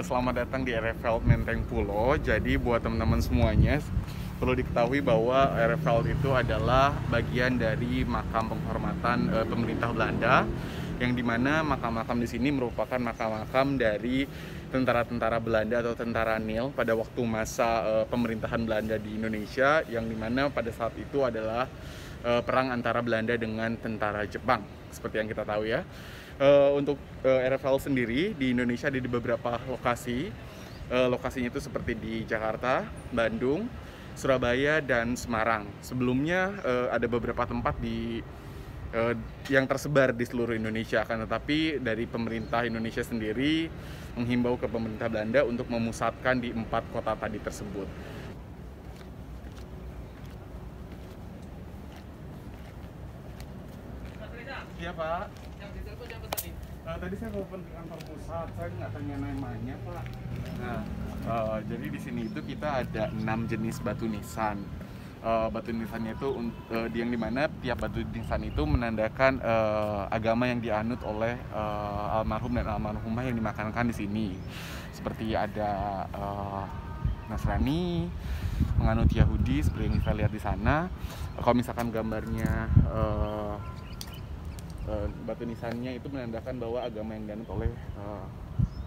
Selamat datang di RFL Menteng Pulo. Jadi buat teman-teman semuanya perlu diketahui bahwa RFL itu adalah bagian dari makam penghormatan pemerintah Belanda, yang dimana makam-makam di sini merupakan makam-makam dari tentara-tentara Belanda atau tentara Nil pada waktu masa pemerintahan Belanda di Indonesia, yang dimana pada saat itu adalah perang antara Belanda dengan tentara Jepang, seperti yang kita tahu ya. Untuk RFL sendiri di Indonesia ada di beberapa lokasi. Lokasinya itu seperti di Jakarta, Bandung, Surabaya, dan Semarang. Sebelumnya ada beberapa tempat yang tersebar di seluruh Indonesia, akan tetapi dari pemerintah Indonesia sendiri menghimbau ke pemerintah Belanda untuk memusatkan di 4 kota tadi tersebut. Iya Pak. Yang ditelepon siapa tadi? Tadi saya telepon ke kantor pusat, saya nggak tanya namanya Pak. Nah, jadi di sini itu kita ada 6 jenis batu nisan. Batu nisannya itu yang dimana tiap batu nisan itu menandakan agama yang dianut oleh almarhum dan almarhumah yang dimakamkan di sini. Seperti ada Nasrani, menganut Yahudi seperti yang kita lihat di sana. Kalau misalkan gambarnya batu nisannya itu menandakan bahwa agama yang dianut oleh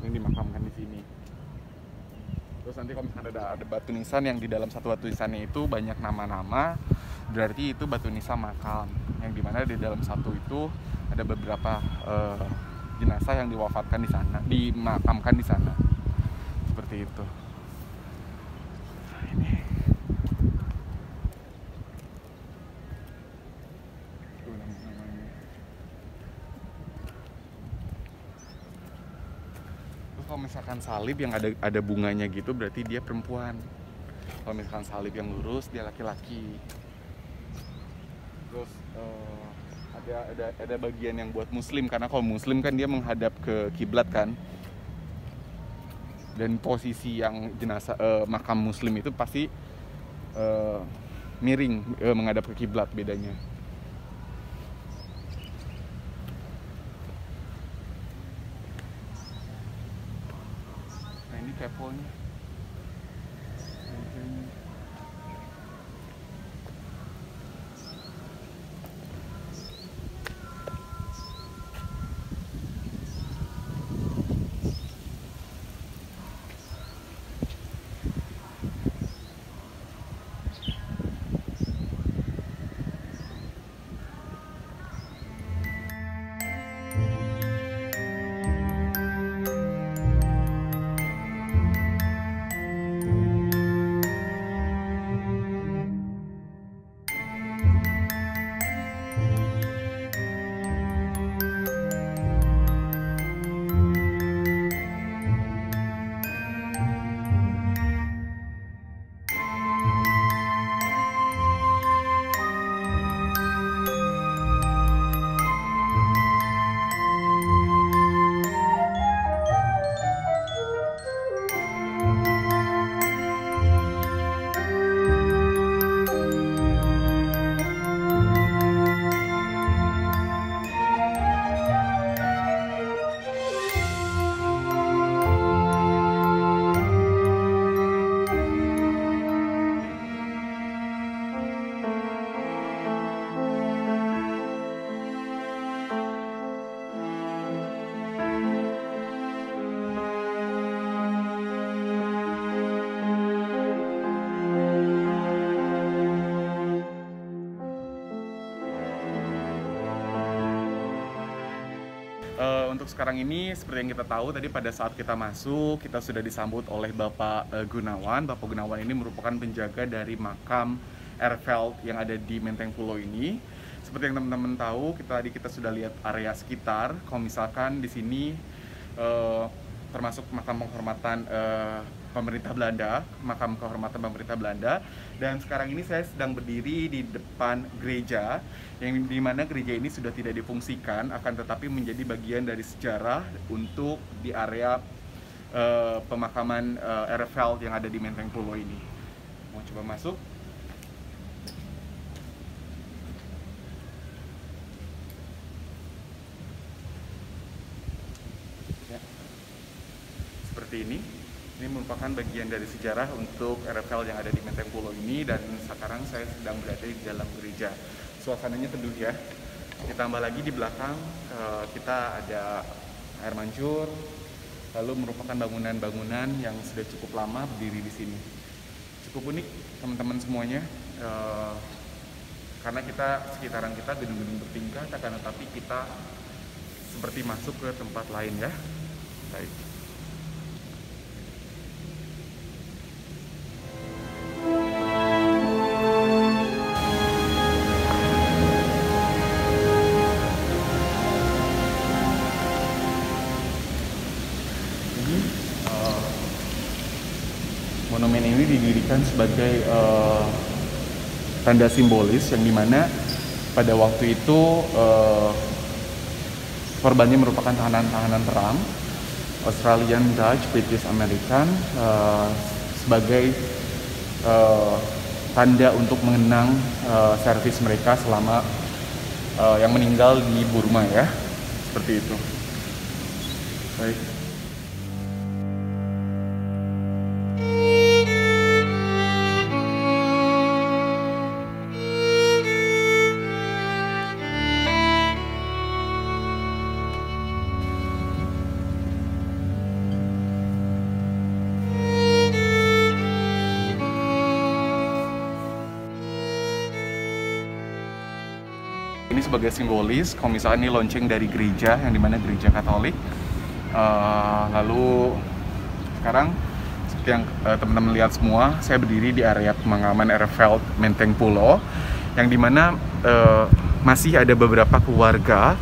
yang dimakamkan di sini. Terus nanti kalau misalnya ada batu nisan yang di dalam satu batu nisannya itu banyak nama-nama, berarti itu batu nisan makam. Yang dimana di dalam satu itu ada beberapa jenazah yang diwafatkan di sana, dimakamkan di sana. Seperti itu. Kalau misalkan salib yang ada bunganya gitu berarti dia perempuan. Kalau misalkan salib yang lurus dia laki-laki. Terus ada bagian yang buat muslim, karena kalau muslim kan dia menghadap ke kiblat kan. Dan posisi yang jenazah makam muslim itu pasti miring menghadap ke kiblat, bedanya. Keponya. Untuk sekarang ini seperti yang kita tahu tadi, pada saat kita masuk kita sudah disambut oleh Bapak Gunawan. Bapak Gunawan ini merupakan penjaga dari makam RFL yang ada di Menteng Pulo ini. Seperti yang teman-teman tahu, kita sudah lihat area sekitar. Kalau misalkan di sini termasuk makam penghormatan pemerintah Belanda, makam kehormatan pemerintah Belanda. Dan sekarang ini saya sedang berdiri di depan gereja, yang dimana gereja ini sudah tidak difungsikan, akan tetapi menjadi bagian dari sejarah untuk di area pemakaman RFL yang ada di Menteng Pulo ini. Mau coba masuk? seperti ini. Ini merupakan bagian dari sejarah untuk RFL yang ada di Menteng Pulo ini, dan sekarang saya sedang berada di dalam gereja. Suasananya teduh ya. Ditambah lagi di belakang kita ada air mancur, lalu merupakan bangunan-bangunan yang sudah cukup lama berdiri di sini. Cukup unik teman-teman semuanya, karena sekitaran kita gedung-gedung bertingkat, akan tetapi kita seperti masuk ke tempat lain ya. Baik. Monumen ini didirikan sebagai tanda simbolis yang dimana pada waktu itu korbannya merupakan tahanan-tahanan perang Australian, Dutch, British, American, sebagai tanda untuk mengenang servis mereka selama yang meninggal di Burma ya, seperti itu. Baik. Ini sebagai simbolis, kalau misalnya ini lonceng dari gereja, yang dimana gereja Katolik. Lalu sekarang seperti yang teman-teman lihat semua, saya berdiri di area pemakaman RFL Menteng Pulo, yang dimana masih ada beberapa keluarga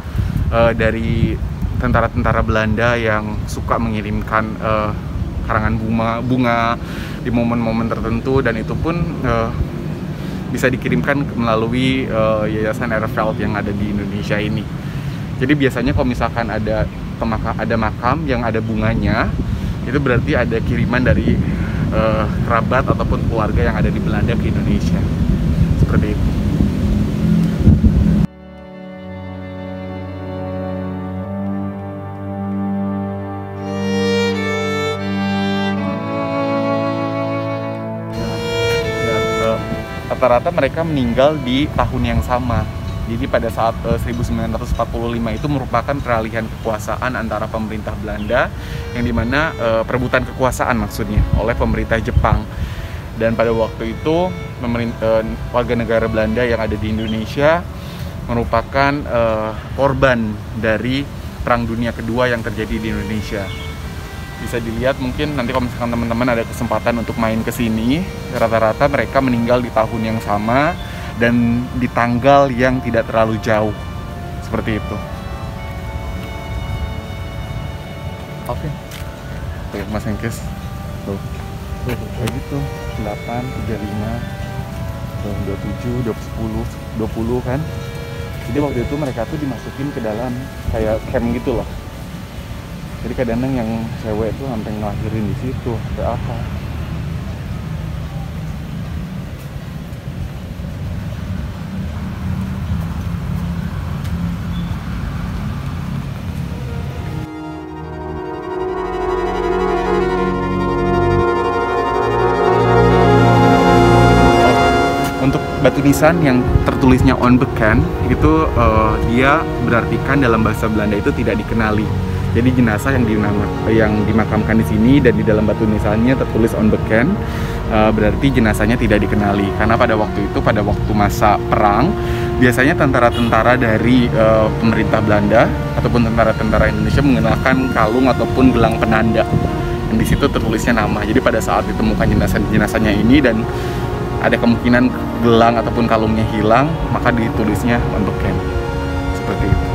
dari tentara-tentara Belanda yang suka mengirimkan karangan bunga di momen-momen tertentu, dan itu pun bisa dikirimkan melalui yayasan RFL yang ada di Indonesia ini. Jadi biasanya kalau misalkan ada makam yang ada bunganya, itu berarti ada kiriman dari kerabat ataupun keluarga yang ada di Belanda ke Indonesia. Seperti itu. Rata-rata mereka meninggal di tahun yang sama. Jadi pada saat 1945 itu merupakan peralihan kekuasaan antara pemerintah Belanda, yang dimana perebutan kekuasaan maksudnya oleh pemerintah Jepang. Dan pada waktu itu warga negara Belanda yang ada di Indonesia merupakan korban dari Perang Dunia Kedua yang terjadi di Indonesia. Bisa dilihat mungkin nanti kalau misalkan teman-teman ada kesempatan untuk main ke sini, rata-rata mereka meninggal di tahun yang sama dan di tanggal yang tidak terlalu jauh, seperti itu. Oke. Oke, Mas Engkes. Tuh. Kayak gitu. 8, 35, 27, 10, 20 kan. Jadi waktu itu mereka tuh dimasukin ke dalam kayak camp gitu loh. Jadi kadang-kadang yang cewek tuh sampai ngelahirin di situ, ada apa? Untuk batu nisan yang tertulisnya onbeken itu dia berartikan dalam bahasa Belanda itu tidak dikenali. Jadi jenazah yang dimakamkan di sini dan di dalam batu nisannya tertulis onbeken, berarti jenazahnya tidak dikenali. Karena pada waktu itu, pada waktu masa perang, biasanya tentara-tentara dari pemerintah Belanda ataupun tentara-tentara Indonesia mengenakan kalung ataupun gelang penanda. Dan di situ tertulisnya nama. Jadi pada saat ditemukan jenazahnya ini dan ada kemungkinan gelang ataupun kalungnya hilang, maka ditulisnya onbeken. Seperti itu.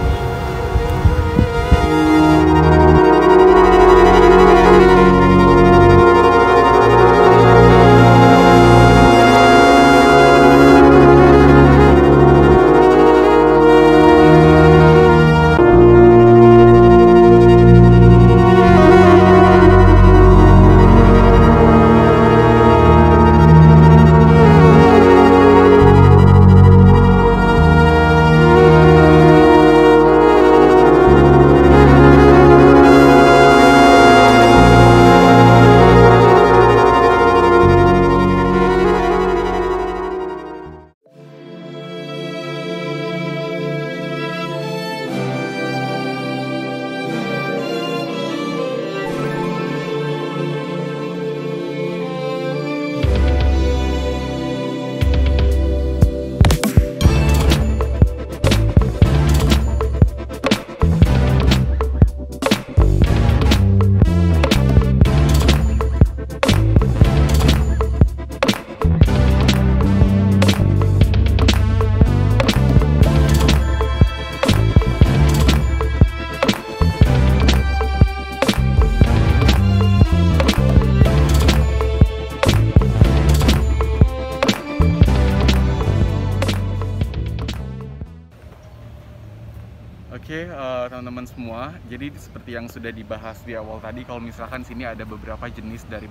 teman-teman semua. Jadi seperti yang sudah dibahas di awal tadi, kalau misalkan sini ada beberapa jenis dari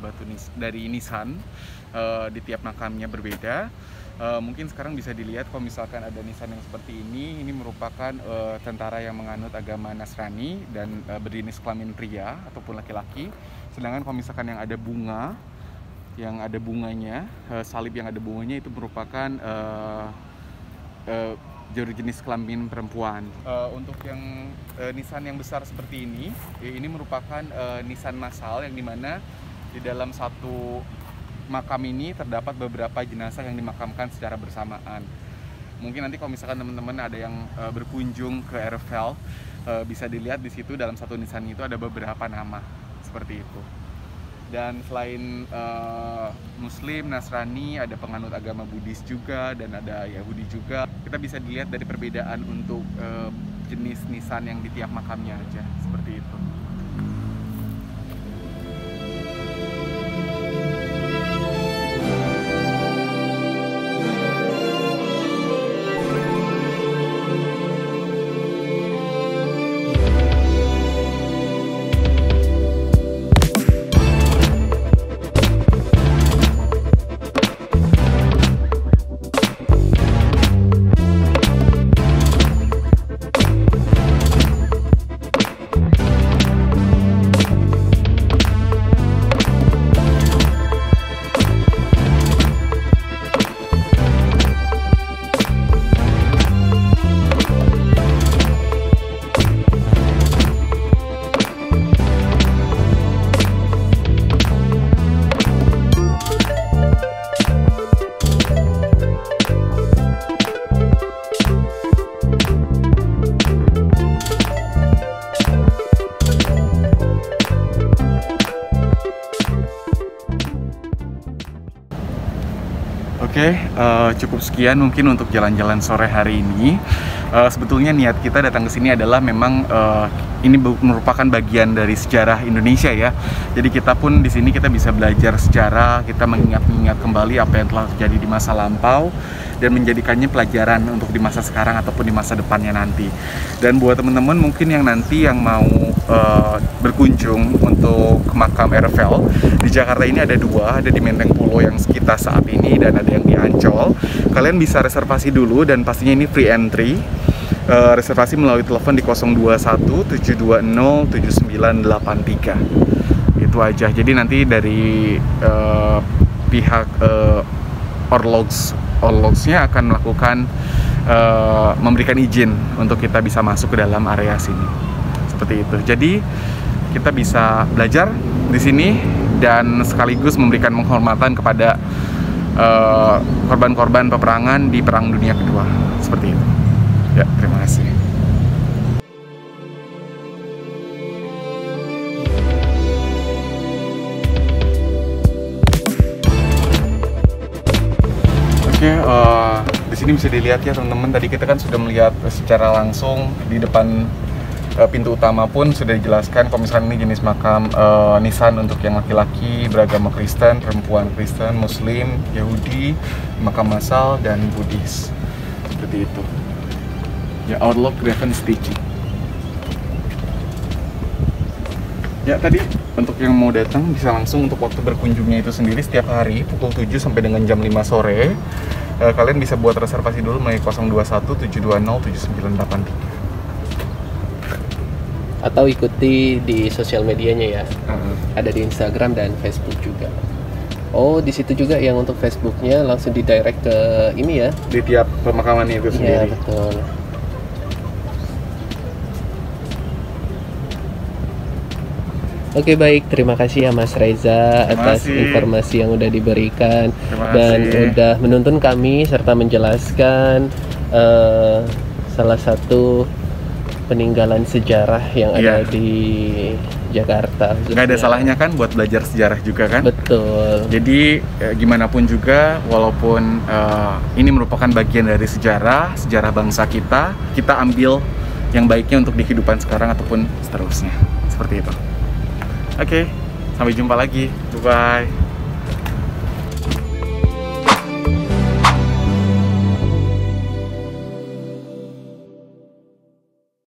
dari nisan di tiap makamnya berbeda. Mungkin sekarang bisa dilihat kalau misalkan ada nisan yang seperti ini merupakan tentara yang menganut agama Nasrani dan berjenis kelamin pria ataupun laki-laki. Sedangkan kalau misalkan yang ada bunga, yang ada bunganya, salib yang ada bunganya itu merupakan jenis kelamin perempuan. Untuk yang nisan yang besar seperti ini merupakan nisan massal, yang dimana di dalam satu makam ini terdapat beberapa jenazah yang dimakamkan secara bersamaan. Mungkin nanti kalau misalkan teman-teman ada yang berkunjung ke Erevel, bisa dilihat di situ dalam satu nisan itu ada beberapa nama seperti itu. Dan selain Muslim, Nasrani, ada penganut agama Buddhis juga, dan ada Yahudi juga. Kita bisa dilihat dari perbedaan untuk jenis nisan yang di tiap makamnya aja, seperti itu. Oke, cukup sekian mungkin untuk jalan-jalan sore hari ini. Sebetulnya niat kita datang ke sini adalah memang ini merupakan bagian dari sejarah Indonesia ya. Jadi kita pun di sini kita bisa belajar sejarah, kita mengingat-ingat kembali apa yang telah terjadi di masa lampau dan menjadikannya pelajaran untuk di masa sekarang ataupun di masa depannya nanti. Dan buat teman-teman mungkin yang nanti yang mau berkunjung untuk ke makam Erevel di Jakarta ini ada dua, ada di Menteng Pulo yang kita saat ini dan ada yang di Ancol. Kalian bisa reservasi dulu dan pastinya ini free entry. Reservasi melalui telepon di 021 720 7983. Itu aja. Jadi nanti dari pihak Orlogsnya akan melakukan memberikan izin untuk kita bisa masuk ke dalam area sini. Seperti itu. Jadi kita bisa belajar di sini dan sekaligus memberikan penghormatan kepada korban-korban peperangan di Perang Dunia Kedua. Seperti itu. Ya, terima kasih. Oke, di sini bisa dilihat ya teman-teman. Tadi kita kan sudah melihat secara langsung di depan pintu utama pun sudah dijelaskan kalau misalkan ini jenis makam nisan untuk yang laki-laki beragama Kristen, perempuan Kristen, Muslim, Yahudi, makam massal, dan Buddhis. Seperti itu. Ya, Outlook Graven Stitching. Ya, tadi untuk yang mau datang bisa langsung untuk waktu berkunjungnya itu sendiri setiap hari pukul 7 sampai dengan jam 5 sore. Kalian bisa buat reservasi dulu melalui 021 720 7983. Atau ikuti di sosial medianya ya. Ada di Instagram dan Facebook juga. Oh, di situ juga yang untuk Facebooknya langsung di direct ke ini ya. Di tiap pemakaman itu sendiri. Iya, betul. Oke, baik, terima kasih ya Mas Reza atas informasi yang udah diberikan dan udah menuntun kami serta menjelaskan salah satu peninggalan sejarah yang ada di Jakarta. Nggak ada salahnya kan buat belajar sejarah juga kan? Betul. Jadi gimana pun juga, walaupun ini merupakan bagian dari sejarah bangsa kita, kita ambil yang baiknya untuk di kehidupan sekarang ataupun seterusnya. Seperti itu. Oke, sampai jumpa lagi. Bye-bye.